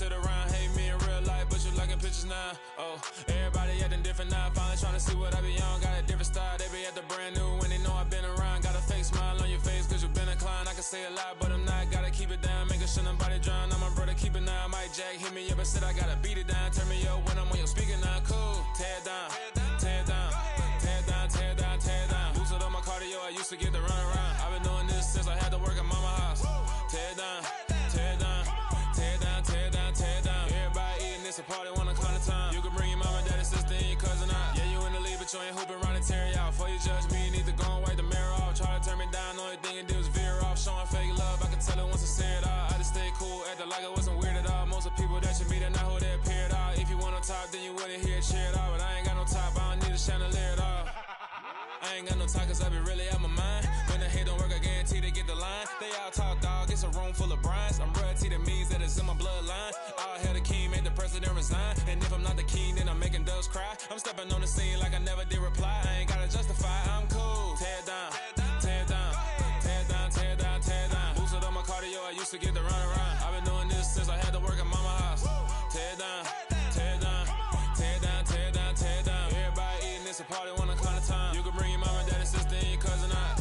sit around, hate me in real life, but you liking pictures now. Oh, everybody acting different now. Finally trying to see what I be on. Got a different style, they be at the brand new when they know I've been around. Got a fake smile on your face, cause you been inclined. I can say a lot, but I'm not. Gotta keep it down, making sure nobody drown. I'm my brother, keep it now. Mike Jack hit me up and said I gotta beat it down. Turn me up when I'm on your speaker now. Cool, tear it down, tear it down, tear it down, tear it down, tear it down. Boosted on my cardio, I used to get to run around. I've been doing this since I had to work at mama house. Tear it down, tear it down, tear it down, tear it down, tear it down. Everybody eating, it's a party, one o'clock of time. You can bring your mama, daddy, sister, and your cousin out. Yeah, you in the lead, but you ain't hooping around and tear out. Before you judge me, you need to go and wipe the mirror off. Try to turn me down, only thing you did was veer off. Showing fake love, I can tell it once I say it all. I just stay cool, acting like I wasn't weird at all. Most of the people that you meet are not who they appear at all. If you want on top, then you wouldn't hear it cheer at all. But I ain't got no top, I don't need a chandelier at all. I ain't got no talk, cause I be really out my mind. When the hate don't work, I guarantee they get the line. They all talk, dog, it's a room full of brines. I'm royalty, that means that it's in my bloodline. All hail the king, made the president resign. And if I'm not the king, then I'm making doves cry. I'm stepping on the scene like I never did reply. I ain't gotta justify, I'm cool. Tear it down, tear it down, tear it down, tear it down, tear it down. Boosted on my cardio, I used to get to run around. I've been doing this since I had to work at mama house. Tear it down, tear it down, tear it down, tear it down, tear it down. Everybody eating, it's a party, one o'clock of time. You can bring your mama, daddy, sister, and your cousin out.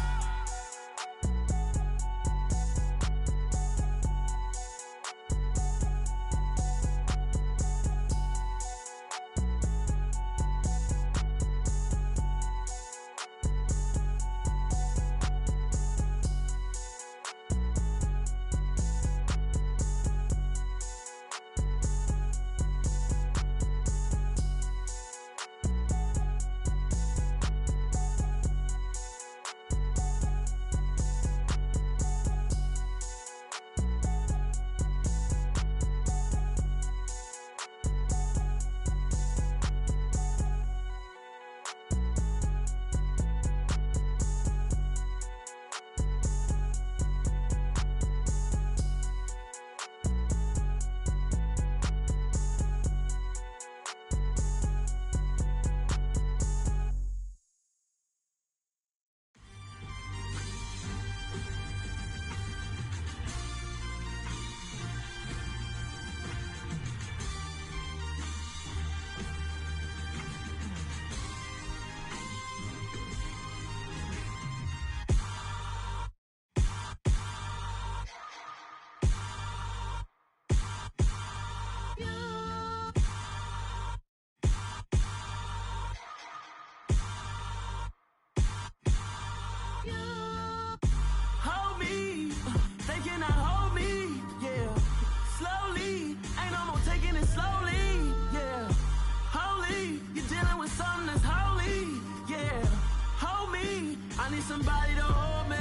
Somebody to hold me.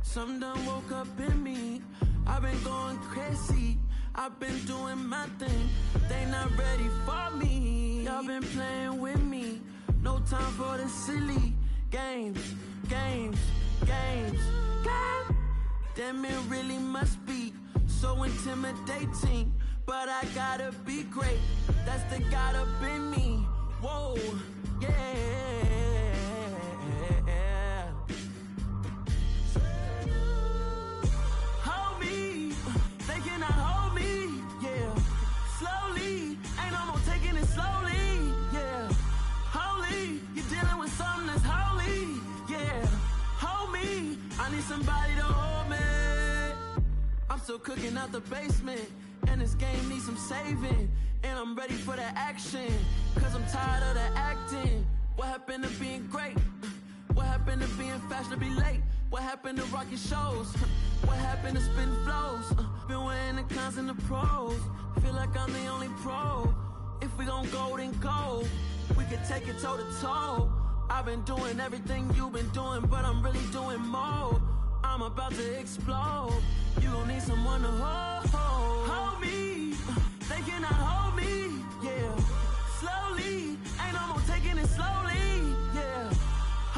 Some done woke up in me. I've been going crazy. I've been doing my thing. They not ready for me. Y'all been playing with me. No time for the silly games, games, games, games. Damn, it really must be so intimidating. But I gotta be great. That's the God up in me. Whoa, yeah. Somebody to hold me. I'm still cooking out the basement, and this game needs some saving. And I'm ready for the action, cause I'm tired of the acting. What happened to being great? What happened to being fashionably late? What happened to rocking shows? What happened to spitting flows? Been wearing the cons and the pros. Feel like I'm the only pro. If we gon' go, then go. We could take it toe to toe. I've been doing everything you've been doing, but I'm really doing more. I'm about to explode. You gon' need someone to hold me. They cannot hold me, yeah. Slowly, ain't no more taking it slowly, yeah.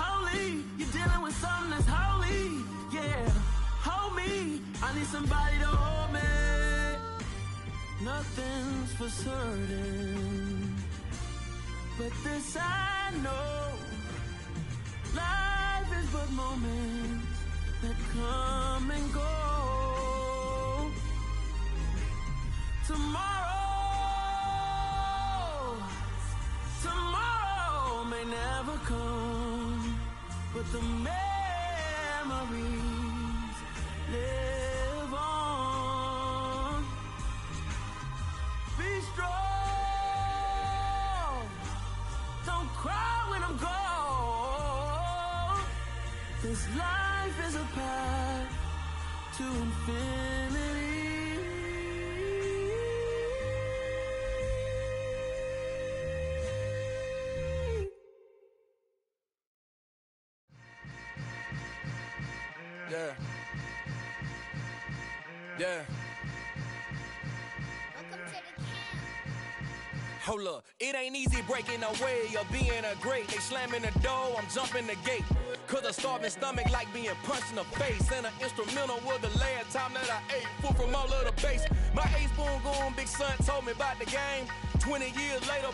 Holy, you're dealing with something that's holy, yeah. Hold me, I need somebody to hold me. Nothing's for certain, but this I know. Life is but moments that come and go. Tomorrow may never come, but the memories live on. Be strong, don't cry when I'm gone, 'cause life is a path to infinity. Yeah. Yeah. Welcome to the camp. Hold up, it ain't easy breaking away or being a great. They slamming the door, I'm jumping the gate. 'Cause a starving stomach like being punched in the face. And an instrumental was the last time that I ate food from all of the bass. My ace boom goon, big son told me about the game. 20 years later,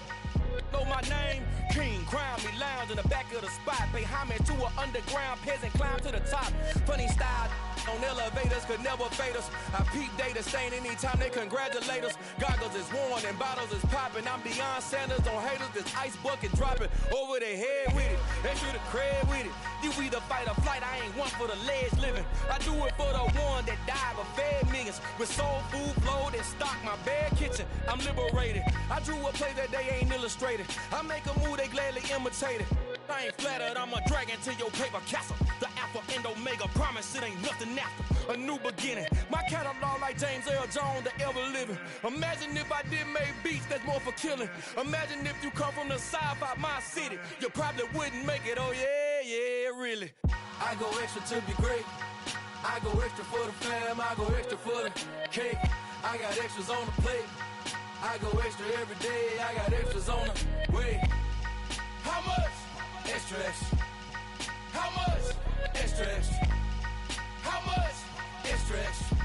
know my name. King, crown me, lounge in the back of the spot. Pay homage to an underground peasant, climb to the top. Funny style on elevators could never fade us. I peep data stain anytime they congratulate us. Goggles is worn and bottles is popping. I'm Deion Sanders on haters, this ice bucket dropping over their head with it. They should have cred with it. You either fight or flight, I ain't one for the ledge living. I do it for the one that died but fed millions. With soul food flowed and stocked my bare kitchen. I'm liberated. I drew a play that they ain't illustrated. I make a move, they gladly imitate it. I ain't flattered, I'm a dragon to your paper castle. The Alpha and Omega, promise it ain't nothing after. A new beginning. My catalog like James Earl Jones, the ever living. Imagine if I did make beats that's more for killing. Imagine if you come from the south out my city. You probably wouldn't make it, oh yeah, yeah, really. I go extra to be great. I go extra for the fam, I go extra for the cake. I got extras on the plate. I go extra every day, I got extras on the way. How much? Extra, extra. How much? Extra, extra. How much? Extra, extra.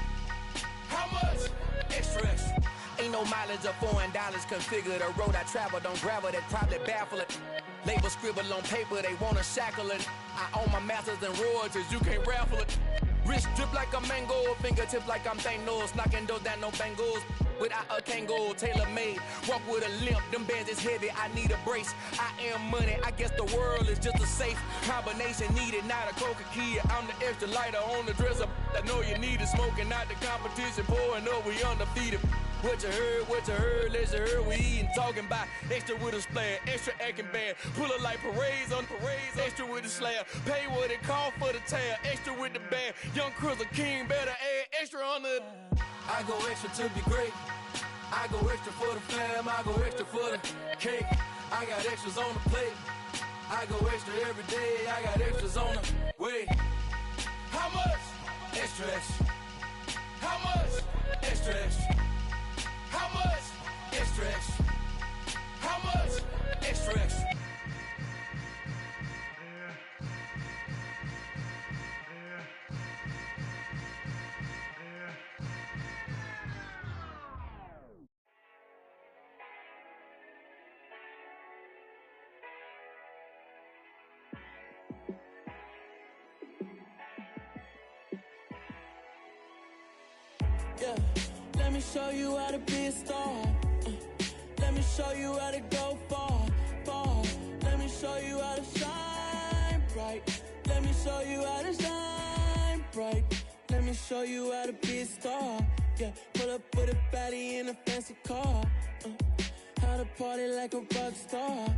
How much? Extra, extra. Ain't no mileage of $4 configure the road I travel. Don't gravel, that probably baffle it. Label scribble on paper, they wanna shackle it. I own my masters and royalties, you can't raffle it. Wrist drip like a mango, fingertips like I'm Thanos. Knocking those down, no bangles. Without a Kango, tailor-made. Walk with a limp, them bands is heavy, I need a brace. I am money, I guess the world is just a safe combination needed, not a coca key. I'm the extra lighter on the dresser. I know you need it, smoking out the competition, pouring up, we undefeated. What you heard, let you heard, we eating, talking about extra with a splash, extra acting bad. Pull it like parades on parades, extra with the slab. Pay what it cost for the tab, extra with the bag. Young Chris a king, better add extra on the. I go extra to be great. I go extra for the fam, I go extra for the cake. I got extras on the plate. I go extra every day, I got extras on the way. How much? Extra, extra. How much? Extra, extra. How much? Extra, extra. How much? Extra, extra. Yeah, let me show you how to be a star. Let me show you how to go far, far. Let me show you how to shine bright. Let me show you how to shine bright. Let me show you how to be a star. Yeah, pull up with a baddie in a fancy car. How to party like a rock star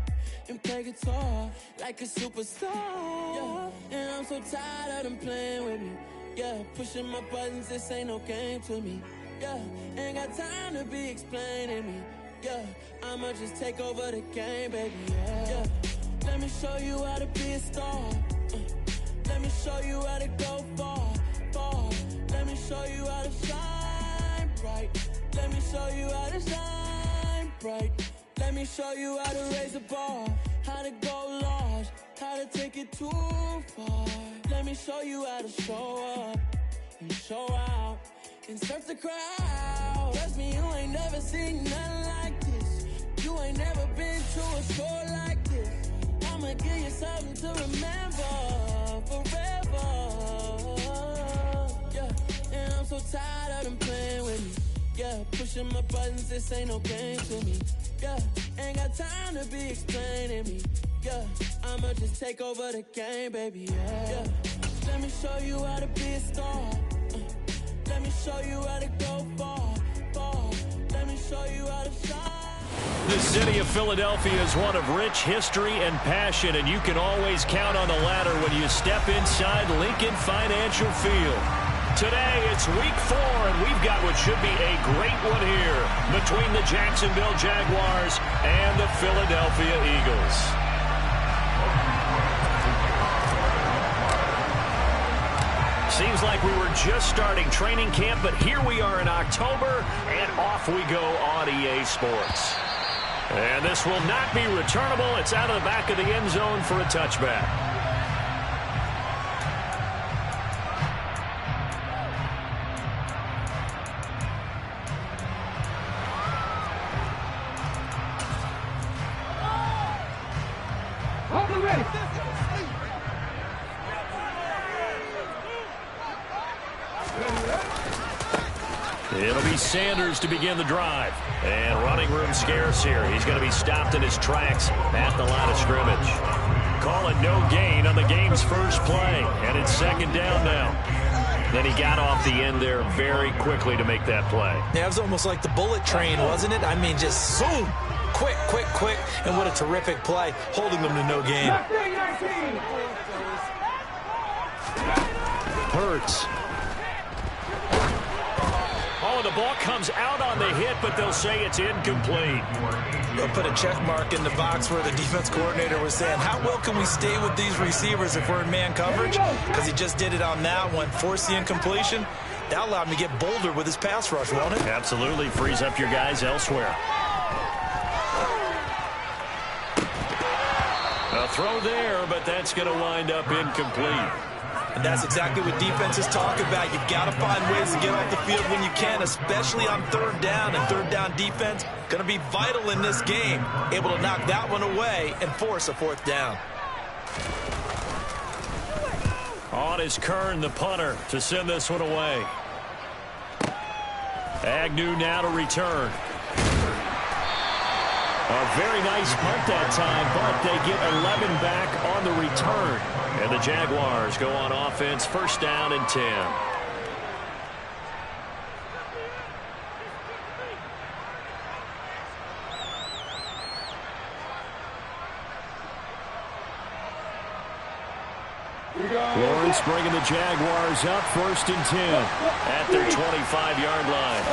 and play guitar like a superstar. Yeah, and I'm so tired of them playing with me. Yeah, pushing my buttons, this ain't no game to me. Yeah, ain't got time to be explaining me. Yeah, I'ma just take over the game, baby. Yeah, let me show you how to be a star. Let me show you how to go far, far. Let me show you how to shine bright. Let me show you how to shine bright. Let me show you how to raise the bar, how to go large, how to take it too far. Let me show you how to show up and show out and surf the crowd. Trust me, you ain't never seen nothing like this. You ain't never been to a show like this. I'ma give you something to remember forever. Yeah, and I'm so tired of them playing with me. Yeah, pushing my buttons, this ain't no game to me. Yeah, ain't got time to be explaining me. Yeah, I'ma just take over the game, baby. Yeah. Let me show you how to be a star. Let me show you how to go far, far. Let me show you how to shine. The city of Philadelphia is one of rich history and passion, and you can always count on the ladder when you step inside Lincoln Financial Field. Today, it's week 4, and we've got what should be a great one here between the Jacksonville Jaguars and the Philadelphia Eagles. Seems like we were just starting training camp, but here we are in October, and off we go on EA Sports. And this will not be returnable. It's out of the back of the end zone for a touchback. It'll be Sanders to begin the drive. And running room scarce here. He's going to be stopped in his tracks at the line of scrimmage. Call it no gain on the game's first play. And it's second down now. Then he got off the end there very quickly to make that play. Yeah, it was almost like the bullet train, wasn't it? I mean, just zoom. Quick, quick, quick. And what a terrific play, holding them to no gain. Hurts. Oh, the ball comes out on the hit, but they'll say it's incomplete. They'll put a check mark in the box where the defense coordinator was saying, how well can we stay with these receivers if we're in man coverage? Because he just did it on that one, forced the incompletion. That allowed him to get bolder with his pass rush, won't it? Absolutely, frees up your guys elsewhere. A throw there, but that's going to wind up incomplete. And that's exactly what defenses talk about. You've got to find ways to get off the field when you can, especially on third down. And third down defense going to be vital in this game. Able to knock that one away and force a fourth down. On is Kern, the punter, to send this one away. Agnew now to return. A very nice punt that time, but they get 11 back on the return. And the Jaguars go on offense, first down and 10. Lawrence bringing the Jaguars up, first and 10 at their 25-yard line.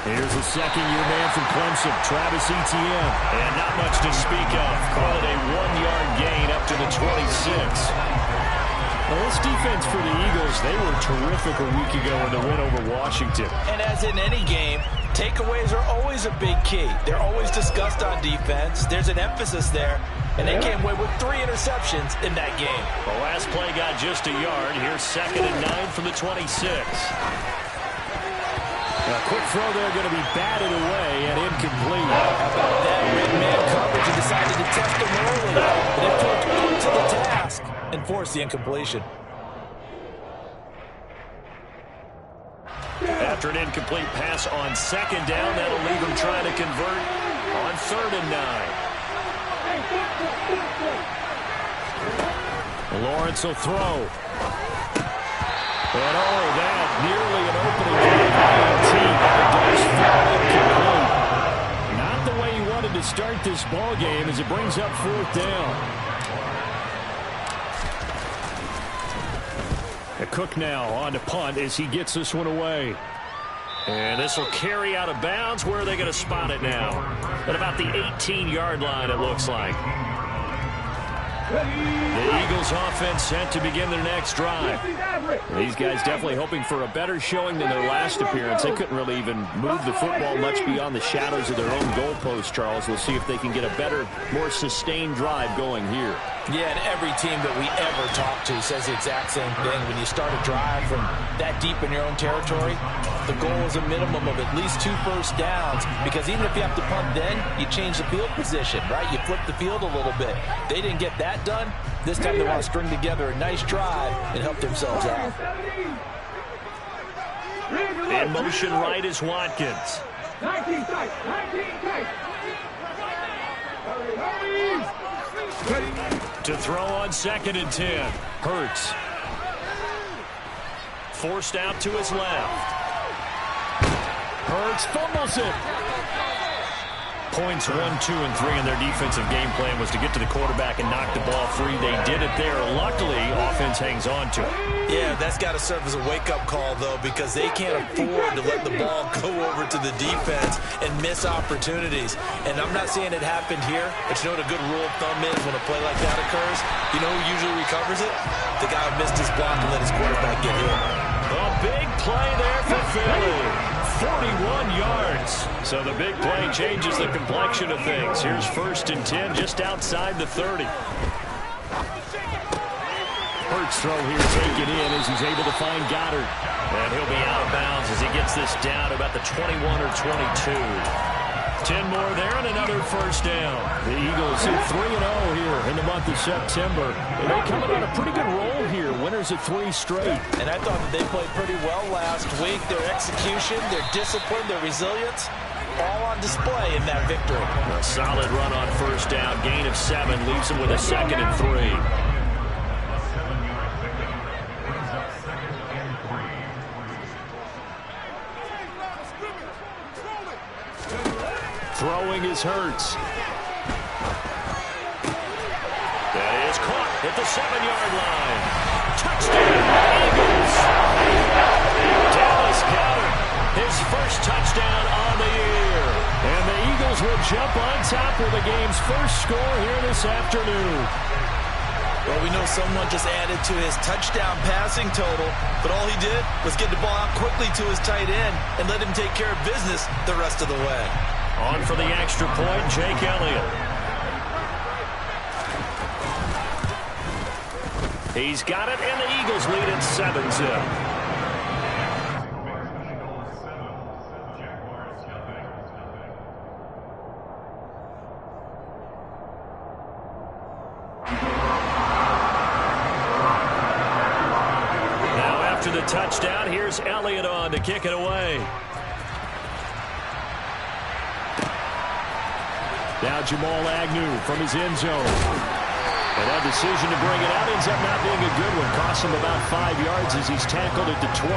Here's a second-year man from Clemson, Travis Etienne. And not much to speak of. Call it a 1-yard gain up to the 26. Well, this defense for the Eagles, they were terrific a week ago in the win over Washington. And as in any game, takeaways are always a big key. They're always discussed on defense. There's an emphasis there. And they came away with 3 interceptions in that game. The last play got just a yard. Here's second and 9 from the 26. A quick throw there, going to be batted away and incomplete. How about that? Red man coverage and decided to test him early. But it took him to the task and forced the incompletion. After an incomplete pass on second down, that'll leave him trying to convert on third and 9. Lawrence will throw. And oh, that nearly an opening drive. Not the way he wanted to start this ball game as it brings up fourth down. Cook now on to punt as he gets this one away. And this will carry out of bounds. Where are they going to spot it now? At about the 18-yard line, it looks like. The Eagles offense set to begin their next drive. These guys definitely hoping for a better showing than their last appearance. They couldn't really even move the football much beyond the shadows of their own goalpost, Charles. We'll see if they can get a better, more sustained drive going here. Yeah, and every team that we ever talk to says the exact same thing. When you start a drive from that deep in your own territory, the goal is a minimum of at least 2 first downs, because even if you have to punt then, you change the field position, right? You flip the field a little bit. They didn't get that done. This time they want to string together a nice drive and help themselves out. In motion right is Watkins. 19 tight. 19 tight. To throw on 2nd and 10. Hurts. Forced out to his left. Hurts fumbles it. Points 1, 2, and 3 in their defensive game plan was to get to the quarterback and knock the ball free. They did it there. Luckily, offense hangs on to it. Yeah, that's got to serve as a wake-up call, though, because they can't afford to let the ball go over to the defense and miss opportunities. And I'm not saying it happened here, but you know what a good rule of thumb is when a play like that occurs? You know who usually recovers it? The guy who missed his block and let his quarterback get hit. A big play there for Philly. 41 yards. So the big play changes the complexion of things. Here's 1st and 10 just outside the 30. Hurts throw here taken in as he's able to find Goddard. And he'll be out of bounds as he gets this down to about the 21 or 22. 10 more there and another 1st down. The Eagles hit 3-0 here in the month of September. And they're coming on a pretty good roll here. Winners of 3 straight. And I thought that they played pretty well last week. Their execution, their discipline, their resilience, all on display in that victory. A solid run on 1st down. Gain of 7 leaves them with a 2nd and 3. Throwing is Hurts. That is caught at the 7-yard line. Touchdown, Eagles. Dallas Goedert, his first touchdown on the year. And the Eagles will jump on top with the game's first score here this afternoon. Well, we know someone just added to his touchdown passing total, but all he did was get the ball out quickly to his tight end and let him take care of business the rest of the way. On for the extra point, Jake Elliott. He's got it, and the Eagles lead at 7-0. Now after the touchdown, here's Elliott on to kick it away. Now Jamal Agnew from his end zone. And that decision to bring it out ends up not being a good one. Costs him about 5 yards as he's tackled at the 20.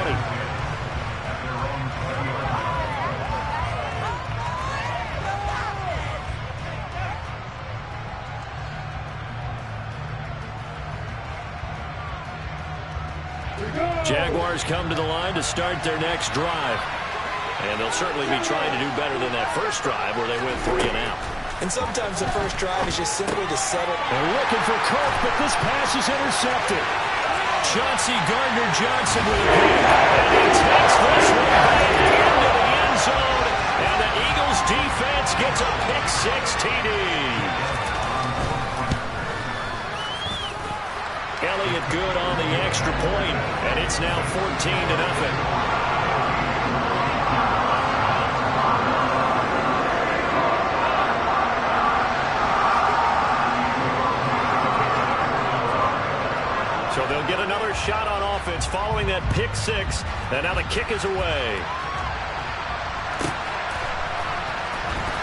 Jaguars come to the line to start their next drive. And they'll certainly be trying to do better than that first drive where they went 3 and out. And sometimes the first drive is just simply to settle. They're looking for Kirk, but this pass is intercepted. Chauncey Gardner-Johnson with a pick. And he takes this one back into the end zone. And the Eagles defense gets a pick-6 TD. Elliott good on the extra point, and it's now 14-0. So they'll get another shot on offense following that pick-6, and now the kick is away.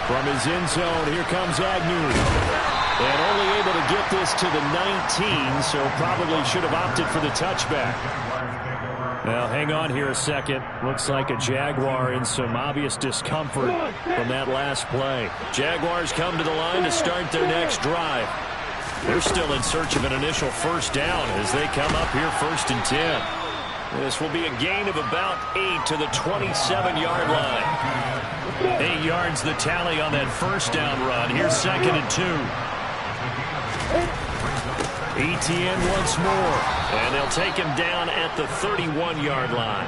From his end zone, here comes Agnew. And only able to get this to the 19, so probably should have opted for the touchback. Now, hang on here a second. Looks like a Jaguar in some obvious discomfort from that last play. Jaguars come to the line to start their next drive. They're still in search of an initial first down as they come up here 1st and 10. This will be a gain of about 8 to the 27-yard line. 8 yards the tally on that first down run. Here's 2nd and 2. Etienne once more. And they'll take him down at the 31-yard line.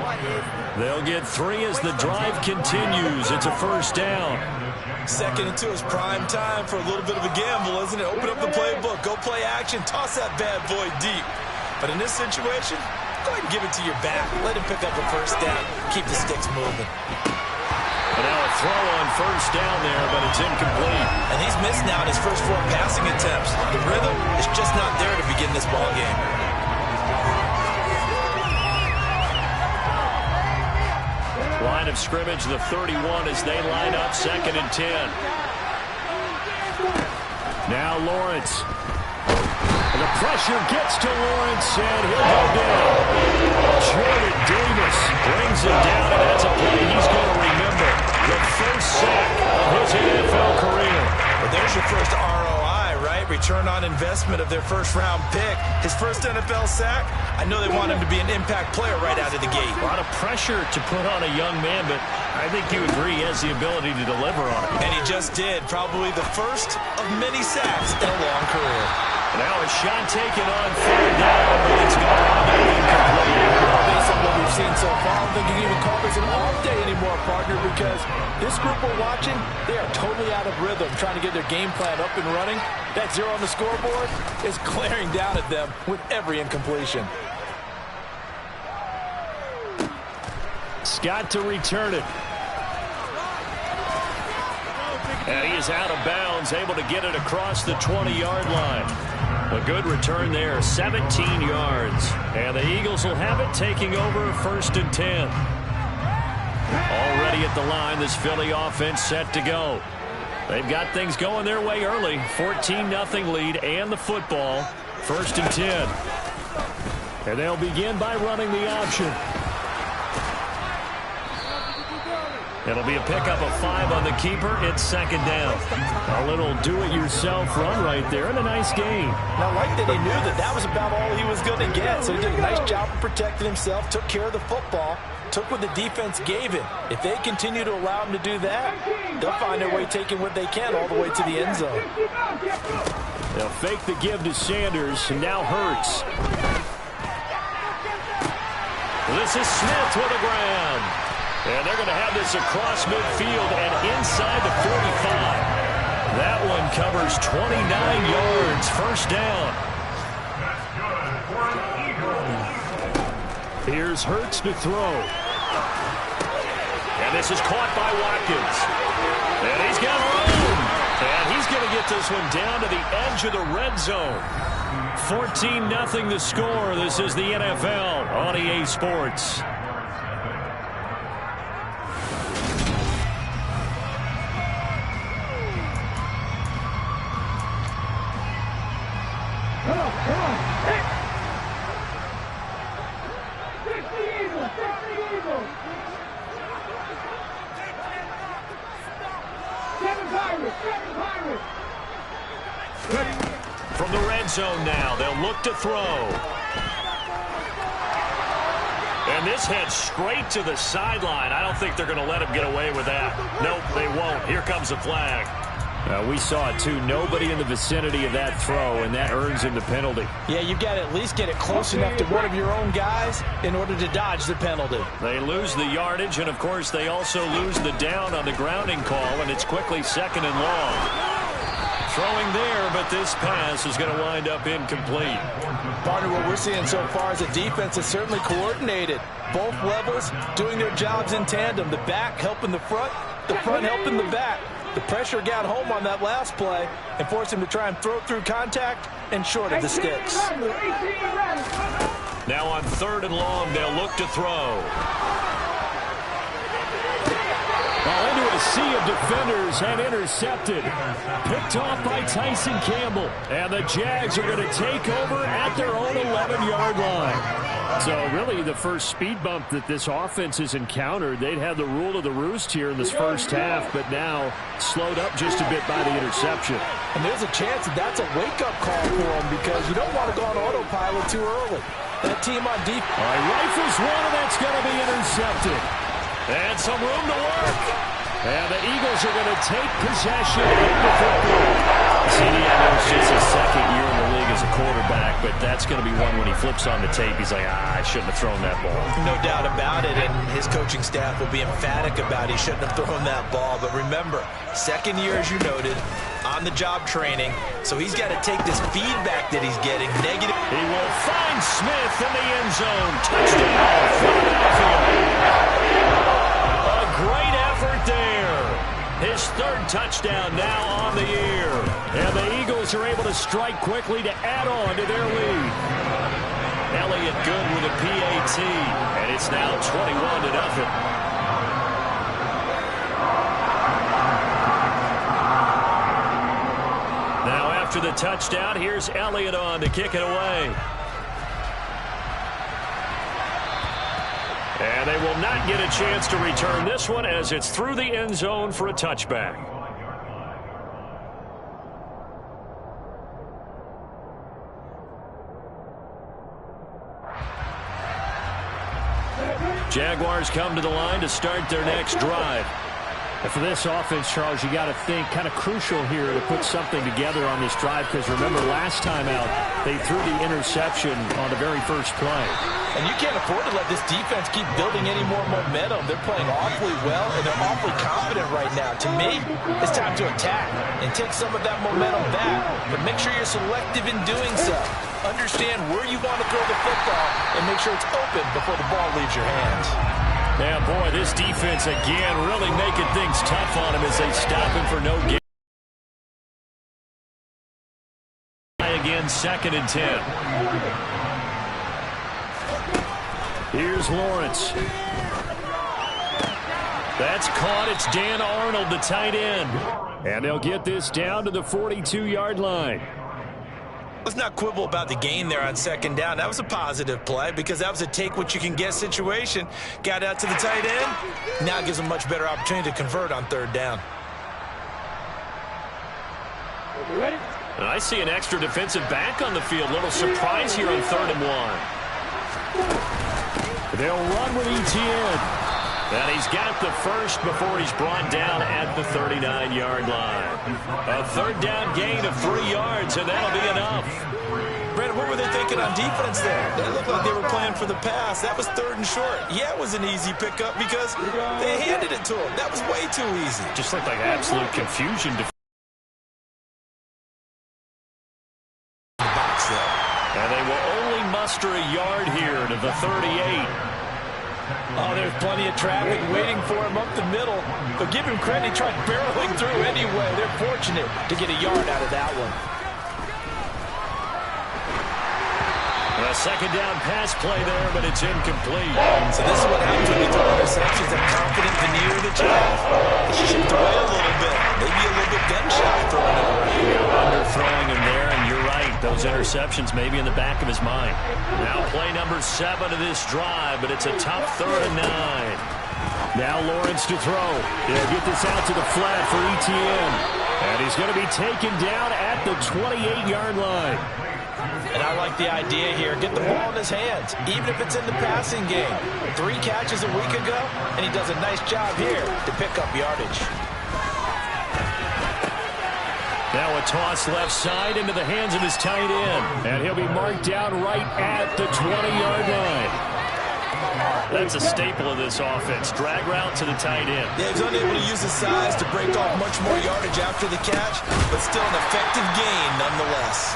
They'll get 3 as the drive continues. It's a first down. 2nd and 2 is prime time for a little bit of a gamble, isn't it? Open up the playbook, go play action, toss that bad boy deep. But in this situation, go ahead and give it to your back. Let him pick up a first down. Keep the sticks moving. And now a throw on first down there, but it's incomplete. And he's missed now in his first 4 passing attempts. The rhythm is just not there to begin this ball game. line of scrimmage, the 31, as they line up 2nd and 10. Now Lawrence. And the pressure gets to Lawrence, and he'll go down. Jordan Davis brings him down, and that's a play he's going to remember. The first sack of his NFL career. Well, there's your first ROI, right? Return on investment of their first-round pick. His first NFL sack. I know they want him to be an impact player right out of the gate. A lot of pressure to put on a young man, but I think you agree he has the ability to deliver on it. And he just did. Probably the first of many sacks in a long career. Now a shot taken on 3rd down, but it's going to be incomplete. Based on what we've seen so far, I don't think you can even call this an off day anymore, partner, because this group we're watching, they are totally out of rhythm, trying to get their game plan up and running. That 0 on the scoreboard is glaring down at them with every incompletion. Scott to return it. And he is out of bounds, able to get it across the 20-yard line. A good return there, 17 yards. And the Eagles will have it, taking over 1st and 10. Already at the line, this Philly offense set to go. They've got things going their way early. 14-0 lead and the football. 1st and 10. And they'll begin by running the option. It'll be a pickup of 5 on the keeper. It's 2nd down. A little do-it-yourself run right there and a nice gain. Now, I like that he knew that was about all he was going to get. So he did a nice job of protecting himself, took care of the football, took what the defense gave him. If they continue to allow him to do that, they'll find their way taking what they can all the way to the end zone. They'll fake the give to Sanders, and now Hurts. This is Smith with the ground. And they're going to have this across midfield and inside the 45. That one covers 29 yards. 1st down. Here's Hurts to throw. And this is caught by Watkins. And he's got room. And he's going to get this one down to the edge of the red zone. 14-0 the score. This is the NFL on EA Sports. From the red zone now, they'll look to throw. And this heads straight to the sideline. I don't think they're going to let him get away with that. Nope, they won't. Here comes the flag. We saw it, too. Nobody in the vicinity of that throw, and that earns him the penalty. Yeah, you've got to at least get it close enough to one of your own guys in order to dodge the penalty. They lose the yardage, and, of course, they also lose the down on the grounding call, and it's quickly 2nd and long. Throwing there, but this pass is going to wind up incomplete. Partner, what we're seeing so far is a defense that's certainly coordinated. Both levels doing their jobs in tandem. The back helping the front helping the back. The pressure got home on that last play and forced him to try and throw through contact and short of the sticks. Now on 3rd and long, they'll look to throw. Well, into a sea of defenders and intercepted. Picked off by Tyson Campbell. And the Jags are going to take over at their own 11-yard line. So really the first speed bump that this offense has encountered. They'd had the rule of the roost here in this first half, but now slowed up just a bit by the interception. And there's a chance that that's a wake-up call for them because you don't want to go on autopilot too early. That team on defense. All right, rifles one, and that's going to be intercepted. And some room to work. And the Eagles are going to take possession of the football. CD, I know it's just his 2nd year in the league as a quarterback, but that's going to be one when he flips on the tape. He's like, I shouldn't have thrown that ball. No doubt about it, and his coaching staff will be emphatic about he shouldn't have thrown that ball. But remember, 2nd year, as you noted, on-the-job training, so he's got to take this feedback that he's getting negative. He will find Smith in the end zone. Touchdown, Philadelphia. A great effort there. His 3rd touchdown now on the year. And the Eagles are able to strike quickly to add on to their lead. Elliott good with a PAT. And it's now 21-0. after the touchdown. Here's Elliott on to kick it away. And they will not get a chance to return this one as it's through the end zone for a touchback. Jaguars come to the line to start their next drive. And for this offense, Charles, you got to think kind of crucial here to put something together on this drive, because remember last time out they threw the interception on the very first play. And you can't afford to let this defense keep building any more momentum. They're playing awfully well, and they're awfully confident right now. To me, it's time to attack and take some of that momentum back. But make sure you're selective in doing so. Understand where you want to throw the football and make sure it's open before the ball leaves your hands. Yeah, boy, this defense again really making things tough on him as they stop him for no gain. Again, 2nd and 10. Here's Lawrence. That's caught. It's Dan Arnold, the tight end. And they'll get this down to the 42-yard line. Let's not quibble about the gain there on 2nd down. That was a positive play because that was a take-what-you-can-get situation. Got out to the tight end. Now gives them much better opportunity to convert on 3rd down. And I see an extra defensive back on the field. Little surprise here on 3rd and 1. They'll run with Etienne. And he's got the first before he's brought down at the 39-yard line. A 3rd down gain of 3 yards, and that'll be enough. Brandon, what were they thinking on defense there? They looked like they were playing for the pass. That was 3rd and short. Yeah, it was an easy pickup because they handed it to him. That was way too easy. Just looked like absolute confusion. And they will only muster a yard here to the 38. Oh, there's plenty of traffic waiting for him up the middle. But give him credit, he tried barreling through anyway. They're fortunate to get a yard out of that one. A 2nd down pass play there, but it's incomplete. So this is what happens when you throw interceptions. That confident veneer that you have. It's chipped away a little bit. Maybe a little bit gun-shy throwing it around. Underthrowing him there, and you're right. Those interceptions may be in the back of his mind. Now play number 7 of this drive, but it's a tough 3rd and 9. Now Lawrence to throw. They'll get this out to the flat for Etienne. And he's going to be taken down at the 28-yard line. And I like the idea here. Get the ball in his hands, even if it's in the passing game. 3 catches a week ago, and he does a nice job here to pick up yardage. Now a toss left side into the hands of his tight end. And he'll be marked down right at the 20-yard line. That's a staple of this offense. Drag route to the tight end. Yeah, he's unable to use his size to break off much more yardage after the catch, but still an effective gain nonetheless.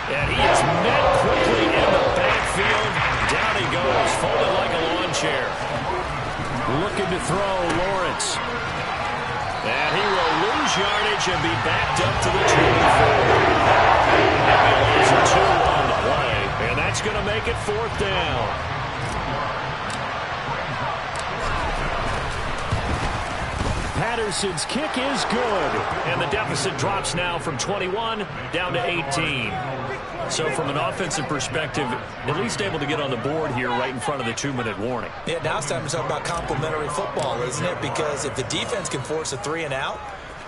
And he is met quickly in the backfield. Down he goes, folded like a lawn chair. Looking to throw, Lawrence. And he will lose yardage and be backed up to the 24. And he loses a 2 on the play. And that's going to make it 4th down. Patterson's kick is good. And the deficit drops now from 21 down to 18. So from an offensive perspective, at least able to get on the board here right in front of the 2-minute warning. Yeah, now it's time to talk about complementary football, isn't it? Because if the defense can force a 3 and out,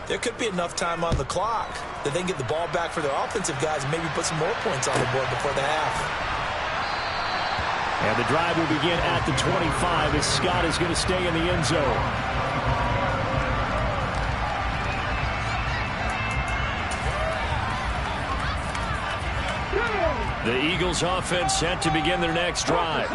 there could be enough time on the clock that they can get the ball back for their offensive guys and maybe put some more points on the board before the half. And the drive will begin at the 25 as Scott is going to stay in the end zone. The Eagles offense set to begin their next drive.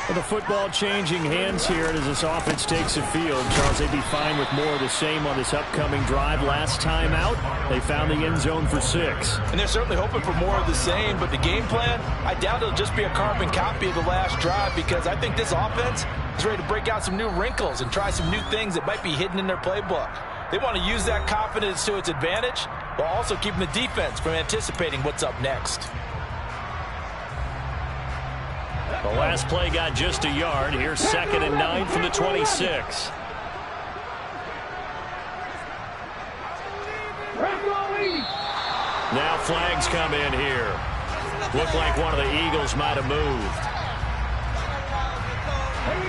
With the football changing hands here as this offense takes the field. Charles, they'd be fine with more of the same on this upcoming drive. Last time out, they found the end zone for 6. And they're certainly hoping for more of the same, but the game plan, I doubt it'll just be a carbon copy of the last drive because I think this offense is ready to break out some new wrinkles and try some new things that might be hidden in their playbook. They want to use that confidence to its advantage while also keeping the defense from anticipating what's up next. The last play got just a yard. Here's 2nd and 9 from the 26. Now flags come in here. Looked like one of the Eagles might have moved.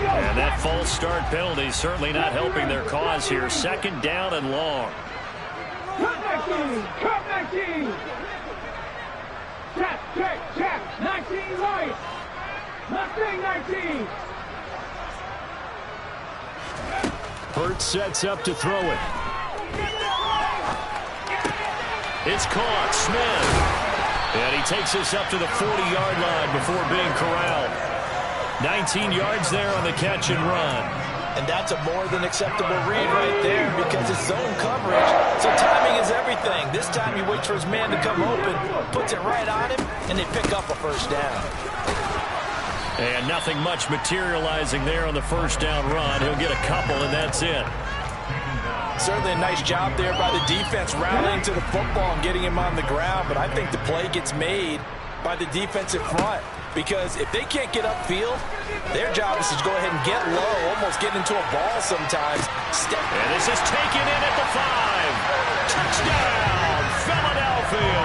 And that false start penalty certainly not helping their cause here. Second down and long. Cut 19! Cut 19! Check! 19 right! Mustang 19! Hurts sets up to throw it. It's caught. Smith. And he takes us up to the 40-yard line before being corralled. 19 yards there on the catch and run. And that's a more than acceptable read right there because it's zone coverage, so timing is everything. This time he waits for his man to come open, puts it right on him, and they pick up a first down. And nothing much materializing there on the first down run. He'll get a couple, and that's it. Certainly a nice job there by the defense rallying to the football and getting him on the ground, but I think the play gets made by the defensive front because if they can't get upfield, their job is to go ahead and get low, almost get into a ball sometimes. And this is taken in at the 5. Touchdown, Philadelphia.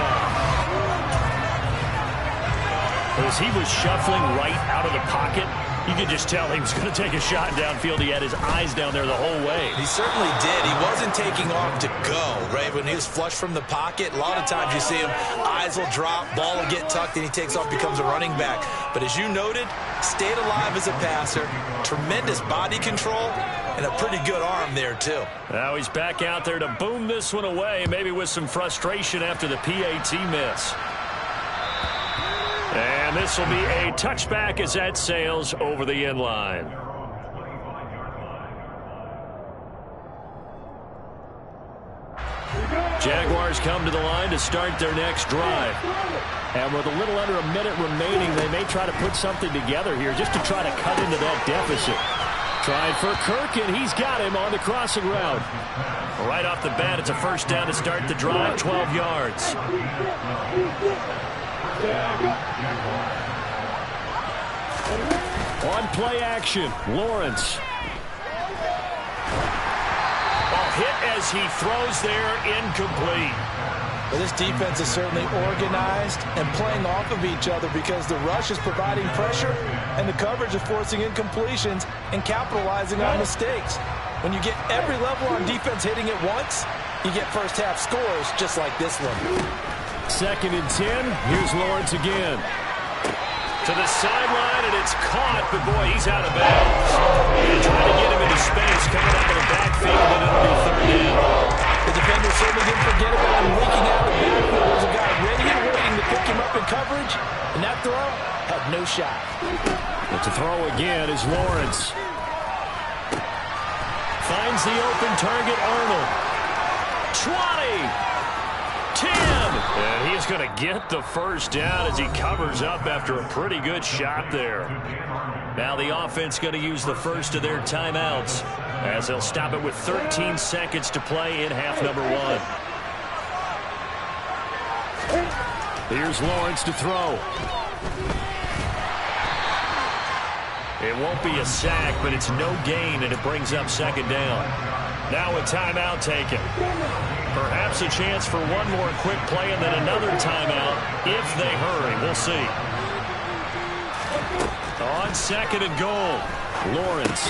As he was shuffling right out of the pocket, you could just tell he was going to take a shot downfield. He had his eyes down there the whole way. He certainly did. He wasn't taking off to go, right? When he was flush from the pocket, a lot of times you see him, eyes will drop, ball will get tucked, and he takes off, becomes a running back. But as you noted, stayed alive as a passer, tremendous body control, and a pretty good arm there, too. Now he's back out there to boom this one away, maybe with some frustration after the PAT miss. And this will be a touchback as that sails over the end line. Jaguars come to the line to start their next drive. And with a little under a minute remaining, they may try to put something together here just to try to cut into that deficit. Tried for Kirk, and he's got him on the crossing route. Right off the bat, it's a first down to start the drive, 12 yards. On play action, Lawrence. Ball hit as he throws there, incomplete. Well, this defense is certainly organized and playing off of each other because the rush is providing pressure and the coverage is forcing incompletions and capitalizing on mistakes. When you get every level on defense hitting at once, you get first half scores just like this one. 2nd and 10. Here's Lawrence again. To the sideline, and it's caught, but boy, he's out of bounds. They're trying to get him into space coming out of the backfield, and it'll be 3rd down. The defender certainly didn't forget about him leaking out of the backfield. There's a guy ready and waiting to pick him up in coverage, and that throw had no shot. But to throw again is Lawrence. Finds the open target, Arnold. 20. 10. And he's going to get the first down as he covers up after a pretty good shot there. Now the offense going to use the first of their timeouts as they'll stop it with 13 seconds to play in half number 1. Here's Lawrence to throw. It won't be a sack, but it's no gain, and it brings up 2nd down. Now a timeout taken. Perhaps a chance for one more quick play and then another timeout if they hurry. We'll see. On 2nd and goal, Lawrence.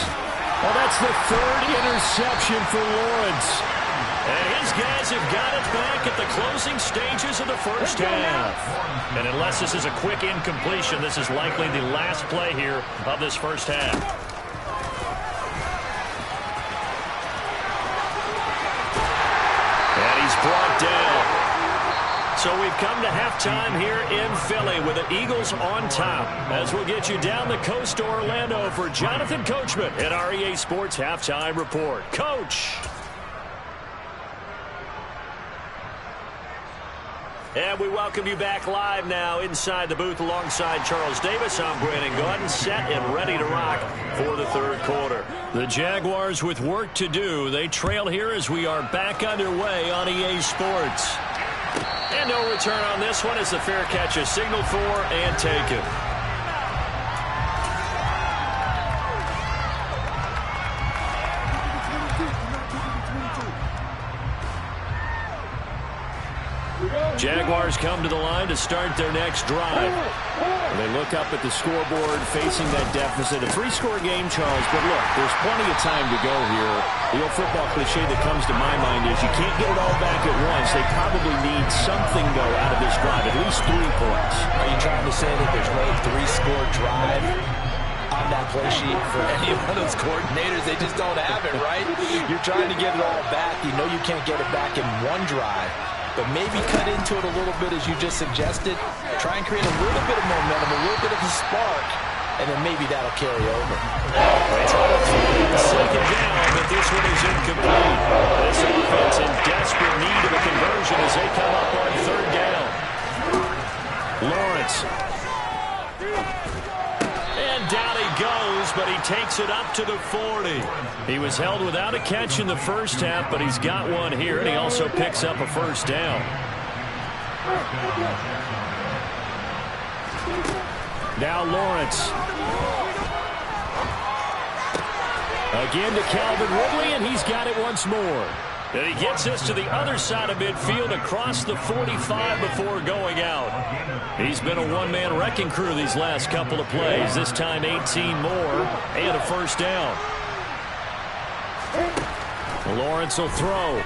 Well, that's the 3rd interception for Lawrence. And his guys have got it back at the closing stages of the first half. And unless this is a quick incompletion, this is likely the last play here of this first half. Brought down. So we've come to halftime here in Philly with the Eagles on top. As we'll get you down the coast to Orlando for Jonathan Coachman at our EA Sports Halftime Report. Coach. And we welcome you back live now inside the booth alongside Charles Davis. I'm Brandon Gaudin, set and ready to rock for the 3rd quarter. The Jaguars with work to do. They trail here as we are back underway on EA Sports. And no return on this one as the fair catch is signaled for and taken. Jaguars come to the line to start their next drive. They look up at the scoreboard facing that deficit. A 3-score game, Charles, but look, there's plenty of time to go here. The old football cliche that comes to my mind is you can't get it all back at once. They probably need something, though, out of this drive, at least 3 points. Are you trying to say that there's no 3-score drive on that play sheet for any one of those coordinators? They just don't have it, right? You're trying to get it all back. You know you can't get it back in one drive. But maybe cut into it a little bit, as you just suggested. Try and create a little bit of momentum, a little bit of a spark, and then maybe that'll carry over. Second down, but this one is incomplete. This offense in desperate need of a conversion as they come up on 3rd down. Lawrence. And down he goes, but he takes it up to the 40. He was held without a catch in the first half, but he's got one here, and he also picks up a 1st down. Now Lawrence. Again to Calvin Ridley, and he's got it once more. And he gets this to the other side of midfield across the 45 before going out. He's been a one-man wrecking crew these last couple of plays. This time 18 more and a 1st down. Lawrence will throw.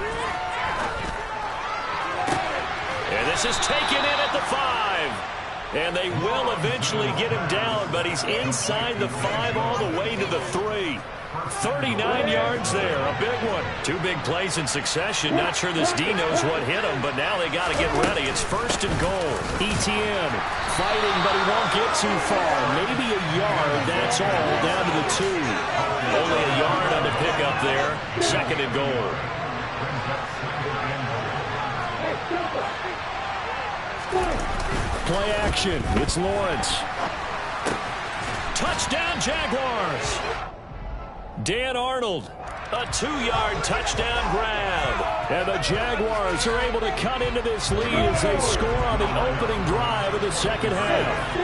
And this is taken in at the 5. And they will eventually get him down, but he's inside the 5 all the way to the 3. 39 yards there, a big one. 2 big plays in succession. Not sure this D knows what hit him, but now they got to get ready. It's 1st and goal. Etienne fighting, but he won't get too far. Maybe a yard, that's all, down to the 2. Only a yard on the pickup there. 2nd and goal. Play action. It's Lawrence. Touchdown, Jaguars. Dan Arnold, a 2-yard touchdown grab. And the Jaguars are able to cut into this lead as they score on the opening drive of the second half.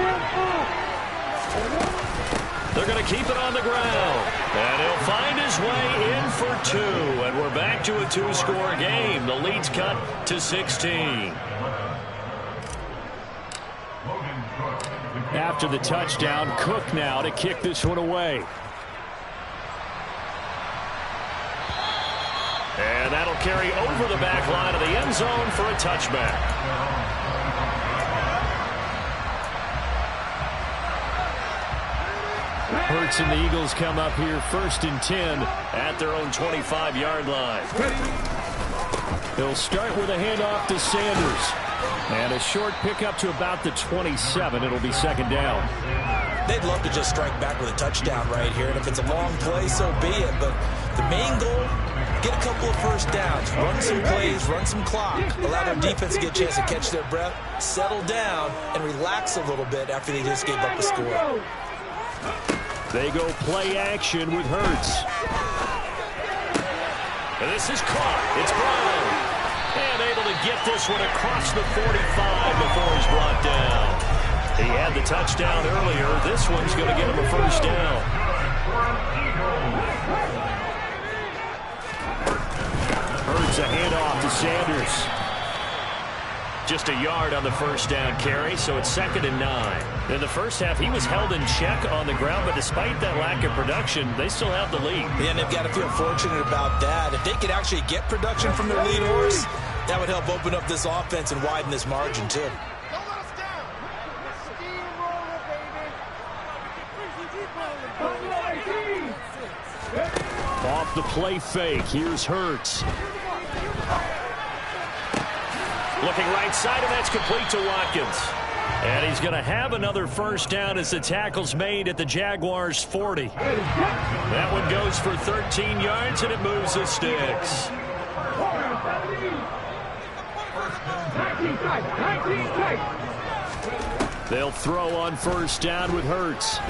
They're going to keep it on the ground. And he'll find his way in for 2. And we're back to a 2-score game. The lead's cut to 16. After the touchdown, Cook now to kick this one away. And that'll carry over the back line of the end zone for a touchback. Hurts and the Eagles come up here 1st and 10 at their own 25-yard line. They'll start with a handoff to Sanders. And a short pickup to about the 27. It'll be 2nd down. They'd love to just strike back with a touchdown right here. And if it's a long play, so be it. But the main goal, get a couple of 1st downs. Run some plays, run some clock. Allow their defense to get a chance to catch their breath, settle down, and relax a little bit after they just gave up a score. They go play action with Hurts. And this is caught. It's Brown. And able to get this one across the 45 before he's brought down. He had the touchdown earlier. This one's going to get him a 1st down. Hurts a handoff to Sanders. Just a yard on the 1st down carry, so it's 2nd and 9. In the first half, he was held in check on the ground, but despite that lack of production, they still have the lead. Yeah, and they've got to feel fortunate about that. If they could actually get production from their lead horse, that would help open up this offense and widen this margin, too. Off the play fake, here's Hurts. Looking right side, and that's complete to Watkins. And he's going to have another 1st down as the tackle's made at the Jaguars' 40. That one goes for 13 yards, and it moves the sticks. 19 tight. They'll throw on 1st down with Hurts.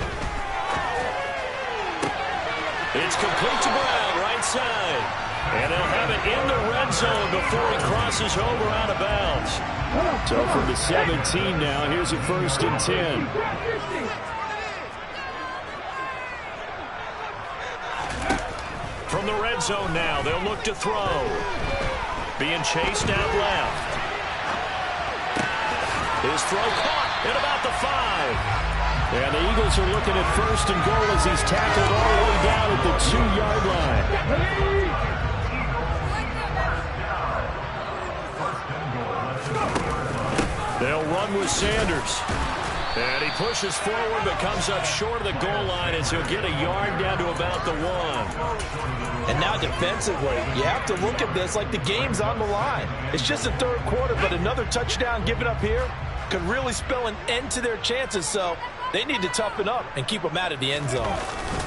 It's complete to Brown, right side. And they'll have it in the red zone before he crosses over out of bounds. So from the 17 now, here's a 1st and 10. From the red zone now, they'll look to throw. Being chased out left. His throw caught at about the 5. And the Eagles are looking at 1st and goal as he's tackled all the way down at the 2-yard line. They'll run with Sanders. And he pushes forward but comes up short of the goal line as he'll get a yard down to about the 1. And now defensively, you have to look at this like the game's on the line. It's just the 3rd quarter, but another touchdown given up here could really spell an end to their chances. So they need to toughen up and keep them out of the end zone.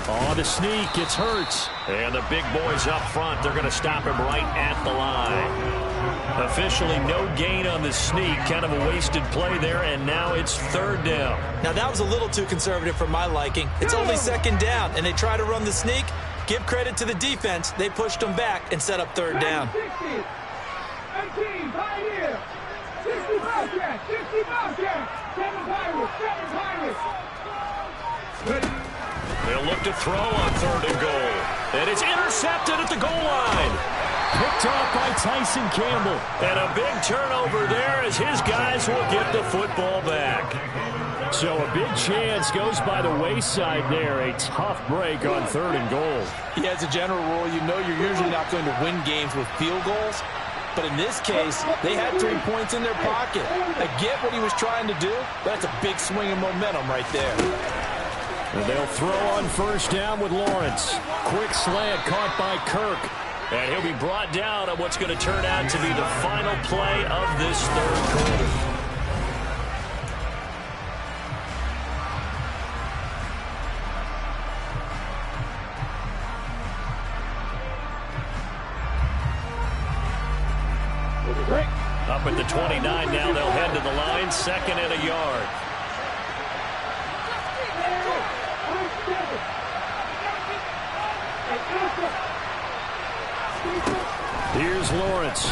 Oh, the sneak. It's Hurts. And the big boys up front, they're going to stop him right at the line. Officially no gain on the sneak. Kind of a wasted play there, and now it's 3rd down. Now that was a little too conservative for my liking. It's only 2nd down, and they try to run the sneak. Give credit to the defense. They pushed them back and set up 3rd down. 18, Pioneer. 60 Bobcats, 60 Bobcats. 7 Pirates, 7 Pirates. They'll look to throw on 3rd and goal. And it's intercepted at the goal line. Picked off by Tyson Campbell. And a big turnover there as his guys will get the football back. So a big chance goes by the wayside there. A tough break on 3rd and goal. Yeah, as a general rule, you know you're usually not going to win games with field goals. But in this case, they had 3 points in their pocket. I get what he was trying to do, but that's a big swing of momentum right there. And they'll throw on 1st down with Lawrence. Quick slant caught by Kirk. And he'll be brought down on what's going to turn out to be the final play of this 3rd quarter. Up at the 29 now, they'll head to the line, 2nd and a yard. Here's Lawrence.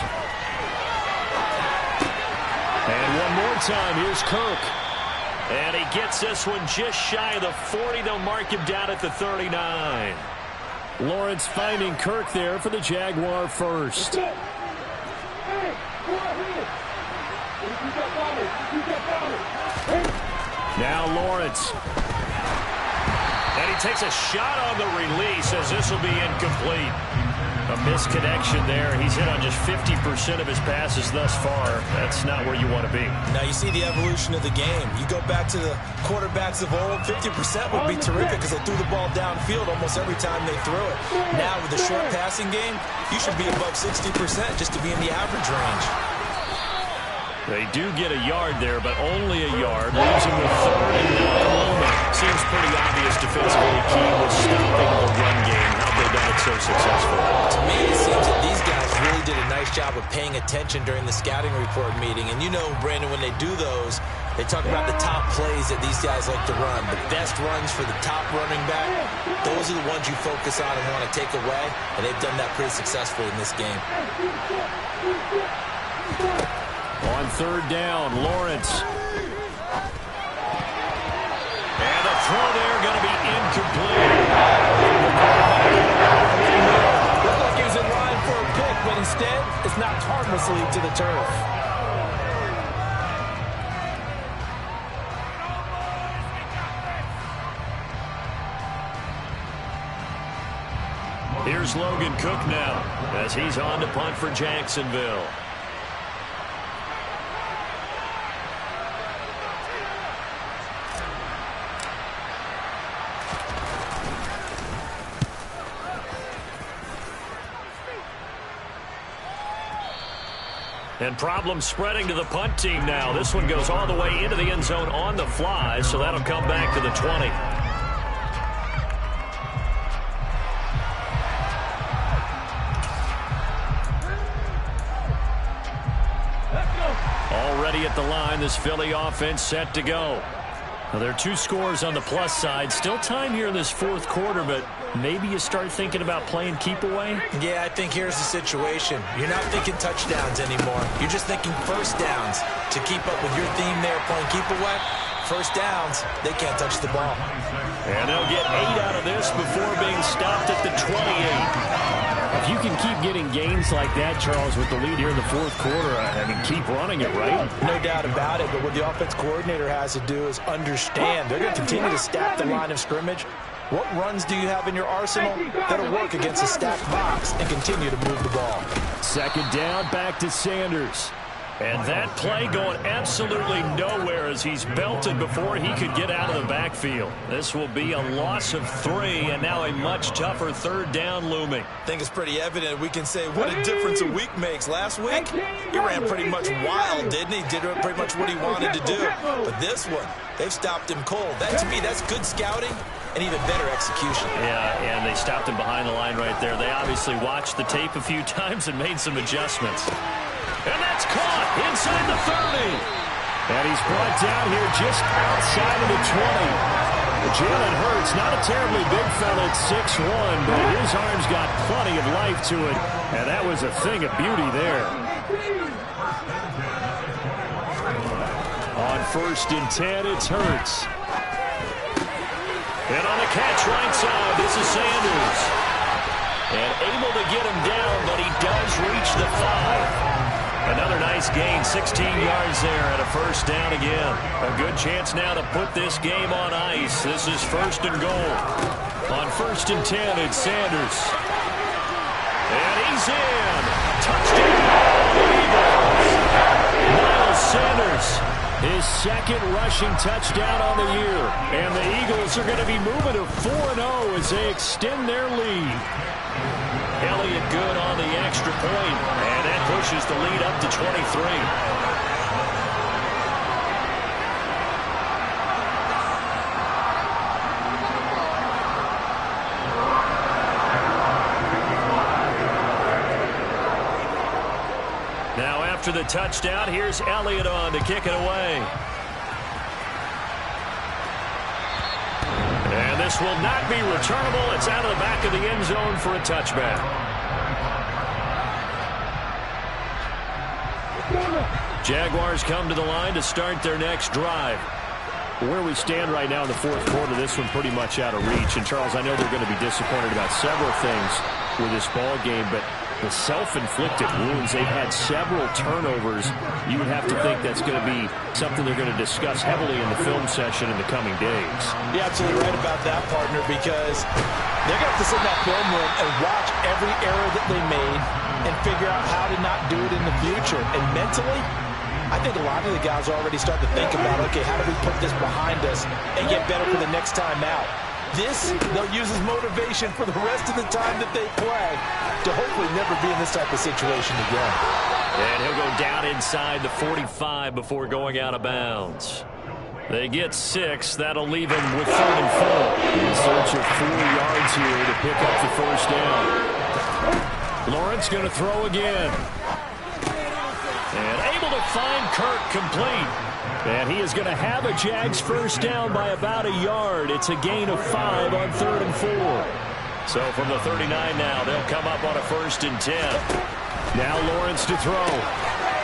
And one more time, here's Kirk. And he gets this one just shy of the 40. They'll mark him down at the 39. Lawrence finding Kirk there for the Jaguar first. Now Lawrence. And he takes a shot on the release as this will be incomplete. A misconnection there. He's hit on just 50% of his passes thus far. That's not where you want to be. Now you see the evolution of the game. You go back to the quarterbacks of old, 50% would be terrific because they threw the ball downfield almost every time they threw it. Now with the short passing game, you should be above 60% just to be in the average range. They do get a yard there, but only a yard. Leaves him with 3rd and 9. Seems pretty obvious defensively. Key was stopping the run game. How they done it so successful? To me, it seems that these guys really did a nice job of paying attention during the scouting report meeting. And you know, Brandon, when they do those, they talk about the top plays that these guys like to run. The best runs for the top running back, those are the ones you focus on and want to take away. And they've done that pretty successfully in this game. On 3rd down, Lawrence. And the throw there going to be incomplete. Looked like he was in line for a pick, but instead, it's knocked harmlessly to the turf. Here's Logan Cook now as he's on to punt for Jacksonville. And problems spreading to the punt team now. This one goes all the way into the end zone on the fly, so that'll come back to the 20. Already at the line, this Philly offense set to go. Now, there are 2 scores on the plus side. Still time here in this 4th quarter, but maybe you start thinking about playing keep away? Yeah, I think here's the situation. You're not thinking touchdowns anymore. You're just thinking 1st downs. To keep up with your theme there playing keep away, 1st downs, they can't touch the ball. And they'll get 8 out of this before being stopped at the 28. If you can keep getting gains like that, Charles, with the lead here in the fourth quarter, I mean, keep running it, right? No doubt about it, but what the offense coordinator has to do is understand they're going to continue to stack the line of scrimmage. What runs do you have in your arsenal that'll work against a stacked box and continue to move the ball? Second down, back to Sanders. And that play going absolutely nowhere as he's belted before he could get out of the backfield. This will be a loss of 3, and now a much tougher third down looming. I think it's pretty evident. We can say what a difference a week makes. Last week, he ran pretty much wild, didn't he? Did pretty much what he wanted to do. But this one, they've stopped him cold. That, to me, that's good scouting and even better execution. Yeah, and they stopped him behind the line right there. They obviously watched the tape a few times and made some adjustments. And that's caught inside the 30. And he's brought down here just outside of the 20. Jalen Hurts, not a terribly big fella at 6'1", but his arm's got plenty of life to it. And that was a thing of beauty there. On 1st and 10, it's Hurts. And on the catch right side, this is Sanders. And able to get him down, but he does reach the 5. Another nice gain, 16 yards there and a first down again. A good chance now to put this game on ice. This is 1st and goal. On 1st and 10, it's Sanders. And he's in. Touchdown, Eagles. Miles Sanders, his second rushing touchdown on the year. And the Eagles are going to be moving to 4-0 as they extend their lead. Elliott good on the extra point, and that pushes the lead up to 23. Now after the touchdown, here's Elliott on to kick it away. And this will not be returnable. It's out of the back of the end zone for a touchback. Jaguars come to the line to start their next drive. Where we stand right now in the fourth quarter, this one pretty much out of reach. And, Charles, I know they're going to be disappointed about several things with this ball game, but the self-inflicted wounds, they've had several turnovers. You would have to think that's going to be something they're going to discuss heavily in the film session in the coming days. You're absolutely right about that, partner, because they're going to have to sit in that film room and watch every error that they made and figure out how to not do it in the future. And mentally, I think a lot of the guys are already starting to think about, okay, how do we put this behind us and get better for the next time out? This, they'll use as motivation for the rest of the time that they play to hopefully never be in this type of situation again. And he'll go down inside the 45 before going out of bounds. They get 6. That'll leave him with 3rd and 4. In search of 4 yards here to pick up the first down. Lawrence going to throw again. And able to find Kirk complete. And he is going to have a Jags first down by about a yard. It's a gain of 5 on 3rd and 4. So from the 39 now, they'll come up on a 1st and 10. Now Lawrence to throw.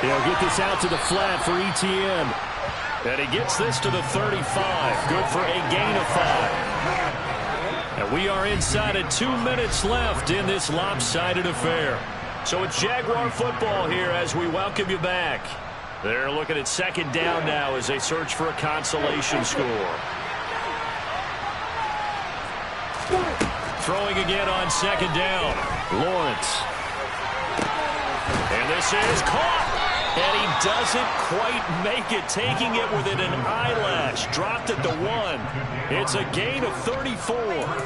He'll get this out to the flat for Etienne. And he gets this to the 35. Good for a gain of 5. And we are inside of 2 minutes left in this lopsided affair. So it's Jaguar football here as we welcome you back. They're looking at 2nd down now as they search for a consolation score. Throwing again on 2nd down. Lawrence. And this is caught. And he doesn't quite make it, taking it within an eyelash. Dropped at the 1. It's a gain of 34.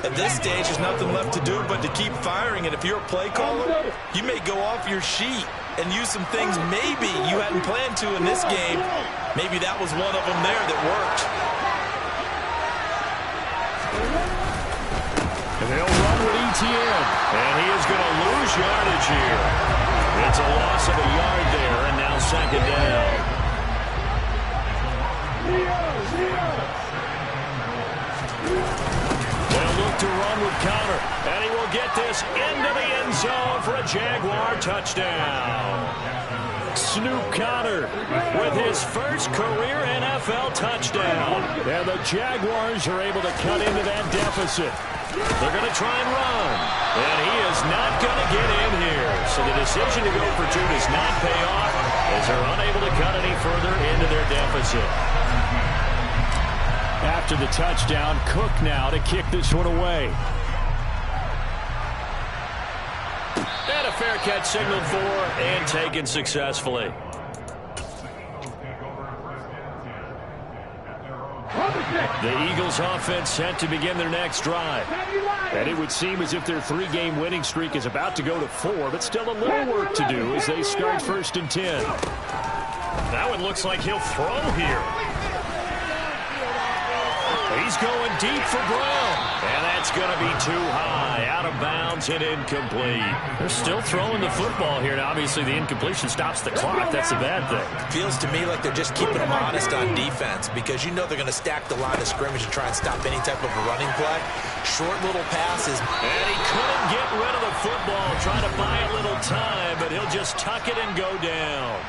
At this stage, there's nothing left to do but to keep firing. And if you're a play caller, you may go off your sheet and use some things maybe you hadn't planned to in this game. Maybe that was one of them there that worked. And they'll run with Etienne. And he is going to lose yardage here. It's a loss of a yard there, and now 2nd down. They'll look to run with Conner. And he will get this into the end zone for a Jaguar touchdown. Snoop Conner with his first career NFL touchdown. And the Jaguars are able to cut into that deficit. They're going to try and run. And he is not going to get in here. So the decision to go for two does not pay off as they're unable to cut any further into their deficit. After the touchdown, Cook now to kick this one away. And a fair catch signaled for and taken successfully. The Eagles offense set to begin their next drive. And it would seem as if their 3-game winning streak is about to go to 4, but still a little work to do as they start 1st and 10. That one looks like he'll throw here. He's going deep for Brown. And that's going to be too high. Out of bounds and incomplete. They're still throwing the football here. Now, obviously, the incompletion stops the clock. That's a bad thing. Feels to me like they're just keeping them honest on defense because you know they're going to stack the line of scrimmage and try and stop any type of a running play. Short little passes. And he couldn't get rid of the football. Trying to buy a little time, but he'll just tuck it and go down.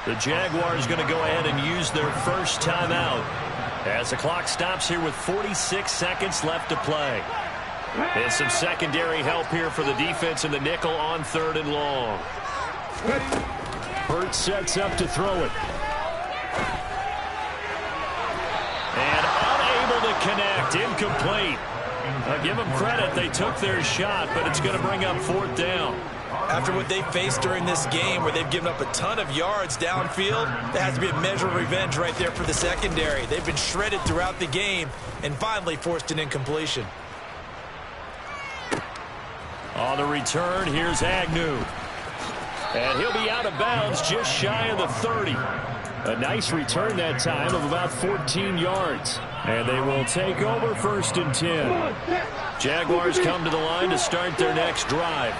The Jaguars going to go ahead and use their first timeout as the clock stops here with 46 seconds left to play. And some secondary help here for the defense in the nickel on 3rd and long. Burt sets up to throw it. And unable to connect. Incomplete. I'll give them credit. They took their shot, but it's going to bring up 4th down. After what they faced during this game where they've given up a ton of yards downfield, there has to be a measure of revenge right there for the secondary. They've been shredded throughout the game and finally forced an incompletion. On the return, here's Agnew. And he'll be out of bounds just shy of the 30. A nice return that time of about 14 yards. And they will take over 1st and 10. Jaguars come to the line to start their next drive.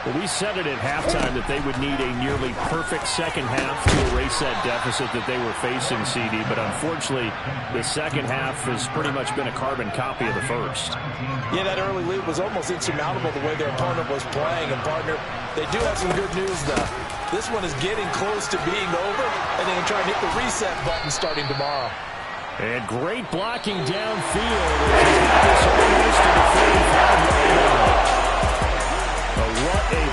Well, we said it at halftime that they would need a nearly perfect second half to erase that deficit that they were facing, CD. But unfortunately, the second half has pretty much been a carbon copy of the first. Yeah, that early lead was almost insurmountable the way their opponent was playing. And, partner, they do have some good news, though. This one is getting close to being over, and they can try and hit the reset button starting tomorrow. And great blocking downfield. This almost to the 45-yard line. What a